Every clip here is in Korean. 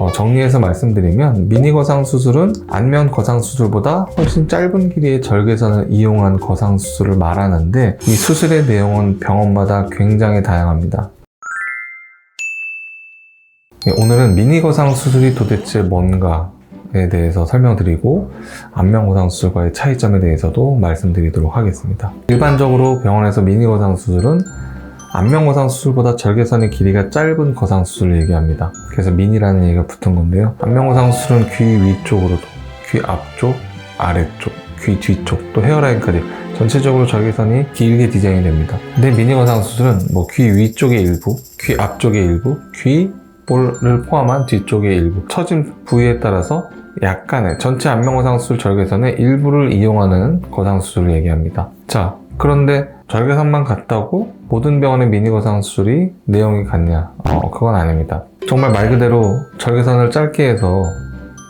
정리해서 말씀드리면 미니 거상 수술은 안면 거상 수술보다 훨씬 짧은 길이의 절개선을 이용한 거상 수술을 말하는데 이 수술의 내용은 병원마다 굉장히 다양합니다. 오늘은 미니 거상 수술이 도대체 뭔가에 대해서 설명드리고 안면 거상 수술과의 차이점에 대해서도 말씀드리도록 하겠습니다. 일반적으로 병원에서 미니 거상 수술은 안면 거상 수술보다 절개선의 길이가 짧은 거상 수술을 얘기합니다. 그래서 미니라는 얘기가 붙은 건데요. 안면 거상 수술은 귀 위쪽으로도, 귀 앞쪽, 아래쪽, 귀 뒤쪽, 또 헤어라인까지 전체적으로 절개선이 길게 디자인이 됩니다. 근데 미니 거상 수술은 귀 위쪽의 일부, 귀 앞쪽의 일부, 귀 볼을 포함한 뒤쪽의 일부, 처진 부위에 따라서 약간의 전체 안면 거상 수술 절개선의 일부를 이용하는 거상 수술을 얘기합니다. 자, 그런데 절개선만 같다고 모든 병원의 미니 거상 수술이 내용이 같냐? 그건 아닙니다. 정말 말 그대로 절개선을 짧게 해서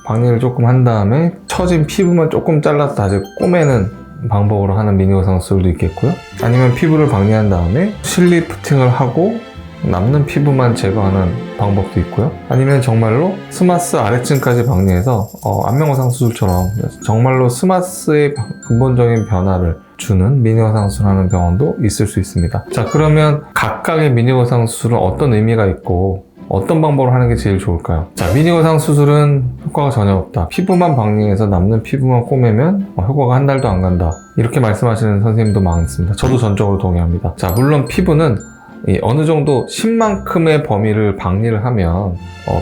박리를 조금 한 다음에 처진 피부만 조금 잘라서 다시 꼬매는 방법으로 하는 미니 거상 수술도 있겠고요. 아니면 피부를 박리한 다음에 실리프팅을 하고 남는 피부만 제거하는 방법도 있고요. 아니면 정말로 스마스 아래층까지 박리해서 안면 거상 수술처럼 정말로 스마스의 근본적인 변화를 주는 미니 거상 수술하는 병원도 있을 수 있습니다. 자, 그러면 각각의 미니 거상 수술은 어떤 의미가 있고 어떤 방법으로 하는 게 제일 좋을까요? 자, 미니 거상 수술은 효과가 전혀 없다. 피부만 박리해서 남는 피부만 꼬매면 효과가 한 달도 안 간다. 이렇게 말씀하시는 선생님도 많습니다. 저도 전적으로 동의합니다. 자, 물론 피부는 어느 정도 10만큼의 범위를 박리를 하면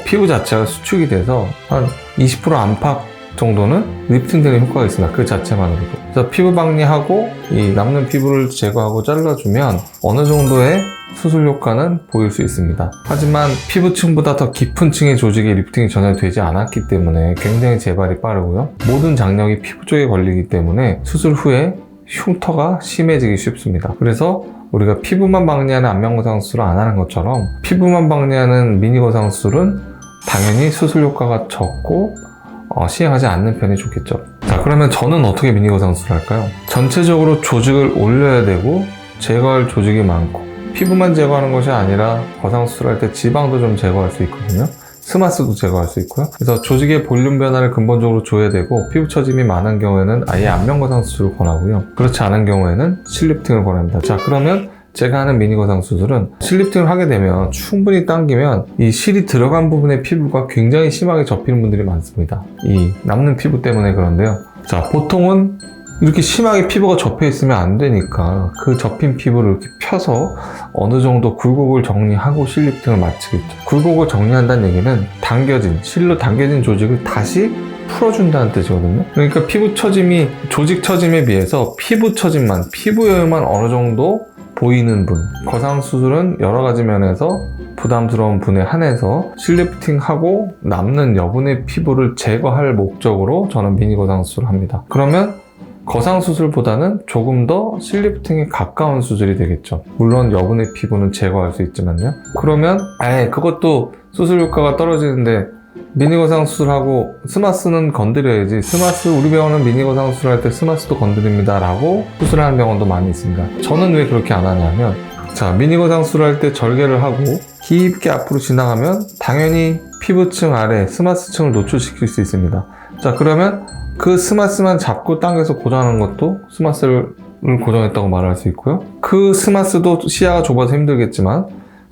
피부 자체가 수축이 돼서 한 20% 안팎 정도는 리프팅되는 효과가 있습니다. 그 자체만으로도. 그래서 피부 박리하고 이 남는 피부를 제거하고 잘라주면 어느 정도의 수술 효과는 보일 수 있습니다. 하지만 피부층보다 더 깊은 층의 조직에 리프팅이 전혀 되지 않았기 때문에 굉장히 재발이 빠르고요. 모든 장력이 피부 쪽에 걸리기 때문에 수술 후에 흉터가 심해지기 쉽습니다. 그래서 우리가 피부만 박리하는 안면 거상 수술을 안 하는 것처럼 피부만 박리하는 미니 거상 수술은 당연히 수술 효과가 적고 시행하지 않는 편이 좋겠죠. 자, 그러면 저는 어떻게 미니 거상 수술을 할까요? 전체적으로 조직을 올려야 되고 제거할 조직이 많고 피부만 제거하는 것이 아니라 거상 수술할 때 지방도 좀 제거할 수 있거든요. 스마스도 제거할 수 있고요. 그래서 조직의 볼륨 변화를 근본적으로 줘야 되고 피부 처짐이 많은 경우에는 아예 안면 거상 수술을 권하고요. 그렇지 않은 경우에는 실리프팅을 권합니다. 자, 그러면 제가 하는 미니 거상 수술은 실리프팅을 하게 되면 충분히 당기면 이 실이 들어간 부분의 피부가 굉장히 심하게 접히는 분들이 많습니다. 이 남는 피부 때문에 그런데요. 자, 보통은 이렇게 심하게 피부가 접혀 있으면 안 되니까 그 접힌 피부를 이렇게 펴서 어느 정도 굴곡을 정리하고 실리프팅을 마치겠죠. 굴곡을 정리한다는 얘기는 실로 당겨진 조직을 다시 풀어준다는 뜻이거든요. 그러니까 피부 처짐이 조직 처짐에 비해서 피부 처짐만, 피부 여유만 어느 정도 보이는 분, 거상 수술은 여러 가지 면에서 부담스러운 분에 한해서 실리프팅하고 남는 여분의 피부를 제거할 목적으로 저는 미니 거상 수술을 합니다. 그러면 거상 수술보다는 조금 더 실리프팅에 가까운 수술이 되겠죠. 물론 여분의 피부는 제거할 수 있지만요. 그러면 그것도 수술 효과가 떨어지는데 미니 거상 수술하고 스마스는 건드려야지. 우리 병원은 미니 거상 수술할 때 스마스도 건드립니다 라고 수술하는 병원도 많이 있습니다. 저는 왜 그렇게 안 하냐면, 자, 미니 거상 수술할 때 절개를 하고 깊게 앞으로 지나가면 당연히 피부층 아래 스마스층을 노출시킬 수 있습니다. 자, 그러면 그 스마스만 잡고 당겨서 고정하는 것도 스마스를 고정했다고 말할 수 있고요. 그 스마스도 시야가 좁아서 힘들겠지만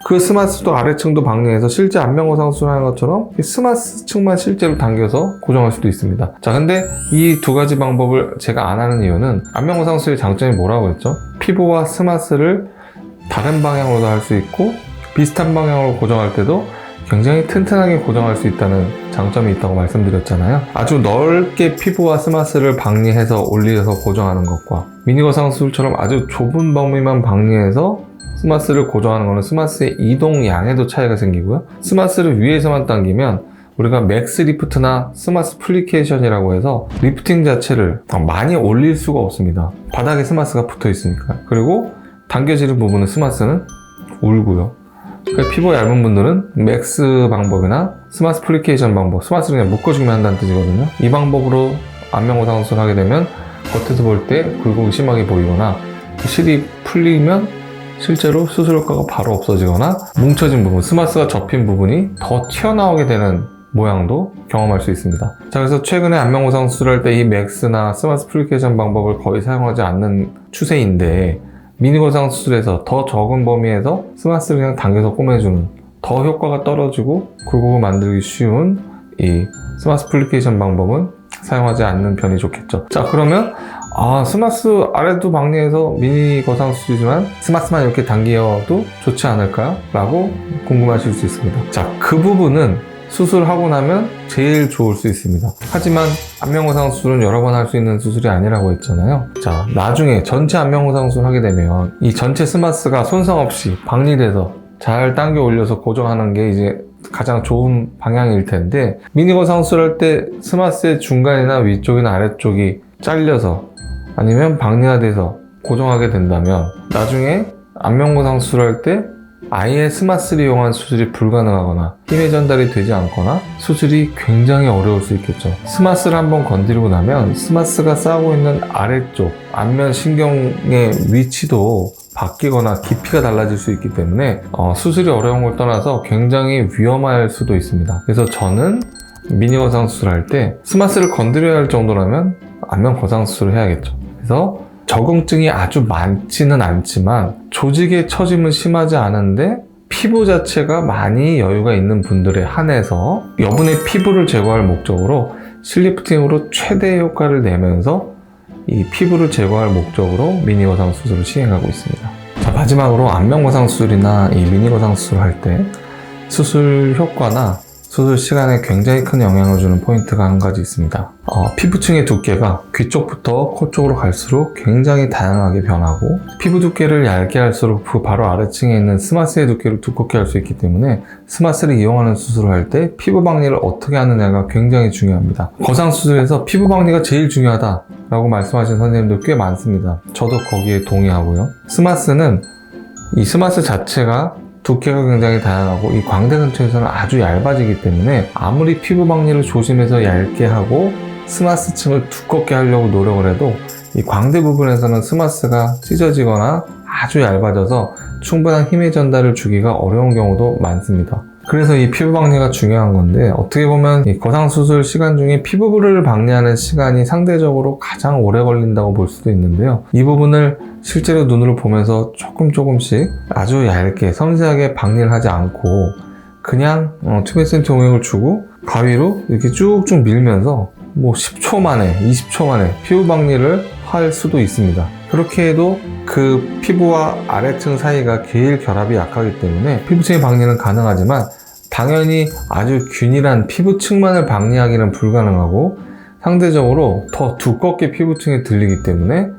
그 스마스도 아래층도 박리해서 실제 안면 거상 수술하는 것처럼 스마스층만 실제로 당겨서 고정할 수도 있습니다. 자, 근데 이 두 가지 방법을 제가 안 하는 이유는 안면 거상 수술의 장점이 뭐라고 했죠? 피부와 스마스를 다른 방향으로도 할 수 있고 비슷한 방향으로 고정할 때도 굉장히 튼튼하게 고정할 수 있다는 장점이 있다고 말씀드렸잖아요. 아주 넓게 피부와 스마스를 박리해서 올려서 고정하는 것과 미니 거상 수술처럼 아주 좁은 범위만 박리해서 스마스를 고정하는 것은 스마스의 이동 양에도 차이가 생기고요. 스마스를 위에서만 당기면 우리가 맥스 리프트나 스마스 플리케이션이라고 해서 리프팅 자체를 많이 올릴 수가 없습니다. 바닥에 스마스가 붙어 있으니까. 그리고 당겨지는 부분은 스마스는 울고요. 그러니까 피부가 얇은 분들은 맥스 방법이나 스마스 플리케이션 방법, 스마스를 그냥 묶어주기만 한다는 뜻이거든요. 이 방법으로 안면 거상 수술을 하게 되면 겉에서 볼 때 굴곡이 심하게 보이거나 실이 풀리면 실제로 수술 효과가 바로 없어지거나 뭉쳐진 부분, 스마스가 접힌 부분이 더 튀어나오게 되는 모양도 경험할 수 있습니다. 자, 그래서 최근에 안면거상 수술할 때 이 맥스나 스마스 플리케이션 방법을 거의 사용하지 않는 추세인데, 미니거상 수술에서 더 적은 범위에서 스마스를 그냥 당겨서 꼬매주는 더 효과가 떨어지고 굴곡을 만들기 쉬운 이 스마스 플리케이션 방법은 사용하지 않는 편이 좋겠죠. 자, 그러면 스마스 아래도 박리해서 미니 거상 수술이지만 스마스만 이렇게 당겨도 좋지 않을까요? 라고 궁금하실 수 있습니다. 자, 그 부분은 수술하고 나면 제일 좋을 수 있습니다. 하지만 안면거상 수술은 여러 번 할 수 있는 수술이 아니라고 했잖아요. 자, 나중에 전체 안면거상 수술을 하게 되면 이 전체 스마스가 손상 없이 박리돼서 잘 당겨 올려서 고정하는 게 이제 가장 좋은 방향일 텐데, 미니거상 수술할 때 스마스의 중간이나 위쪽이나 아래쪽이 잘려서 아니면 박리화돼서 고정하게 된다면 나중에 안면거상 수술할 때 아예 스마스를 이용한 수술이 불가능하거나 힘의 전달이 되지 않거나 수술이 굉장히 어려울 수 있겠죠. 스마스를 한번 건드리고 나면 스마스가 쌓고 있는 아래쪽 안면 신경의 위치도 바뀌거나 깊이가 달라질 수 있기 때문에 수술이 어려운 걸 떠나서 굉장히 위험할 수도 있습니다. 그래서 저는 미니거상 수술할 때 스마스를 건드려야 할 정도라면 안면 거상 수술을 해야겠죠. 그래서 적응증이 아주 많지는 않지만 조직의 처짐은 심하지 않은데 피부 자체가 많이 여유가 있는 분들에 한해서 여분의 피부를 제거할 목적으로 실리프팅으로 최대 효과를 내면서 이 피부를 제거할 목적으로 미니거상 수술을 시행하고 있습니다. 자, 마지막으로 안면거상 수술이나 이 미니거상 수술을 할 때 수술 효과나 수술 시간에 굉장히 큰 영향을 주는 포인트가 한 가지 있습니다. 피부층의 두께가 귀 쪽부터 코 쪽으로 갈수록 굉장히 다양하게 변하고, 피부 두께를 얇게 할수록 그 바로 아래층에 있는 스마스의 두께를 두껍게 할 수 있기 때문에 스마스를 이용하는 수술을 할 때 피부 박리를 어떻게 하느냐가 굉장히 중요합니다. 거상 수술에서 피부 박리가 제일 중요하다라고 말씀하신 선생님들 꽤 많습니다. 저도 거기에 동의하고요. 스마스는 이 스마스 자체가 두께가 굉장히 다양하고 이 광대 근처에서는 아주 얇아지기 때문에 아무리 피부 박리를 조심해서 얇게 하고 스마스층을 두껍게 하려고 노력을 해도 이 광대 부분에서는 스마스가 찢어지거나 아주 얇아져서 충분한 힘의 전달을 주기가 어려운 경우도 많습니다. 그래서 이 피부 박리가 중요한 건데, 어떻게 보면 이 거상 수술 시간 중에 피부를 박리하는 시간이 상대적으로 가장 오래 걸린다고 볼 수도 있는데요. 이 부분을 실제로 눈으로 보면서 조금씩 아주 얇게 섬세하게 박리를 하지 않고 그냥 튜베센트 용액을 주고 가위로 이렇게 쭉쭉 밀면서 10초 만에 20초 만에 피부 박리를 할 수도 있습니다. 그렇게 해도 그 피부와 아래층 사이가 계일 결합이 약하기 때문에 피부층의 박리는 가능하지만 당연히 아주 균일한 피부층만을 박리하기는 불가능하고 상대적으로 더 두껍게 피부층에 들리기 때문에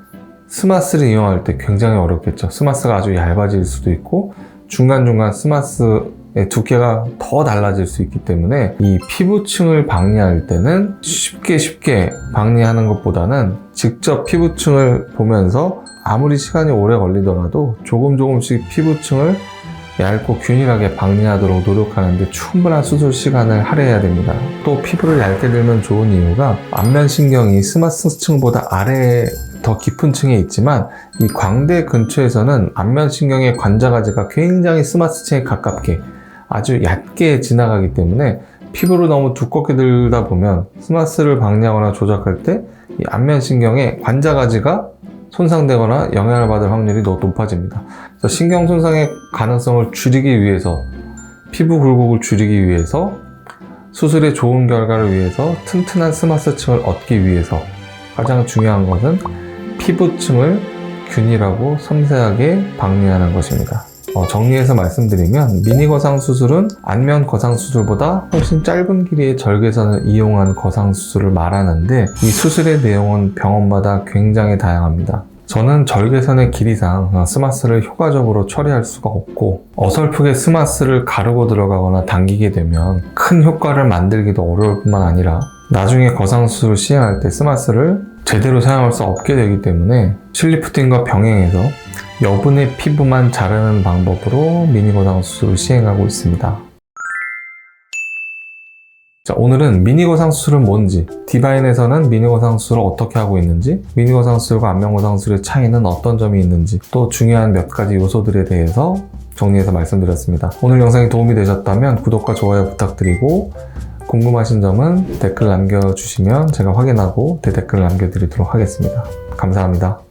스마스를 이용할 때 굉장히 어렵겠죠. 스마스가 아주 얇아질 수도 있고 중간중간 스마스의 두께가 더 달라질 수 있기 때문에 이 피부층을 박리할 때는 쉽게 박리하는 것보다는 직접 피부층을 보면서 아무리 시간이 오래 걸리더라도 조금씩 피부층을 얇고 균일하게 박리하도록 노력하는데 충분한 수술 시간을 할애해야 됩니다. 또 피부를 얇게 들면 좋은 이유가 안면신경이 스마스층보다 아래에 더 깊은 층에 있지만 이 광대 근처에서는 안면신경의 관자가지가 굉장히 스마스층에 가깝게 아주 얕게 지나가기 때문에 피부를 너무 두껍게 들다 보면 스마스를 박리하거나 조작할 때 이 안면신경의 관자가지가 손상되거나 영향을 받을 확률이 더 높아집니다. 그래서 신경 손상의 가능성을 줄이기 위해서, 피부 굴곡을 줄이기 위해서, 수술의 좋은 결과를 위해서, 튼튼한 스마스층을 얻기 위해서 가장 중요한 것은 피부층을 균일하고 섬세하게 박리하는 것입니다. 정리해서 말씀드리면 미니거상 수술은 안면 거상 수술보다 훨씬 짧은 길이의 절개선을 이용한 거상 수술을 말하는데, 이 수술의 내용은 병원마다 굉장히 다양합니다. 저는 절개선의 길이상 스마스를 효과적으로 처리할 수가 없고, 어설프게 스마스를 가르고 들어가거나 당기게 되면 큰 효과를 만들기도 어려울 뿐만 아니라 나중에 거상 수술을 시행할 때 스마스를 제대로 사용할 수 없게 되기 때문에 실리프팅과 병행해서 여분의 피부만 자르는 방법으로 미니거상 수술을 시행하고 있습니다. 자, 오늘은 미니거상 수술은 뭔지, 디바인에서는 미니거상 수술을 어떻게 하고 있는지, 미니거상 수술과 안면거상 수술의 차이는 어떤 점이 있는지, 또 중요한 몇 가지 요소들에 대해서 정리해서 말씀드렸습니다. 오늘 영상이 도움이 되셨다면 구독과 좋아요 부탁드리고, 궁금하신 점은 댓글 남겨주시면 제가 확인하고 댓글 남겨드리도록 하겠습니다. 감사합니다.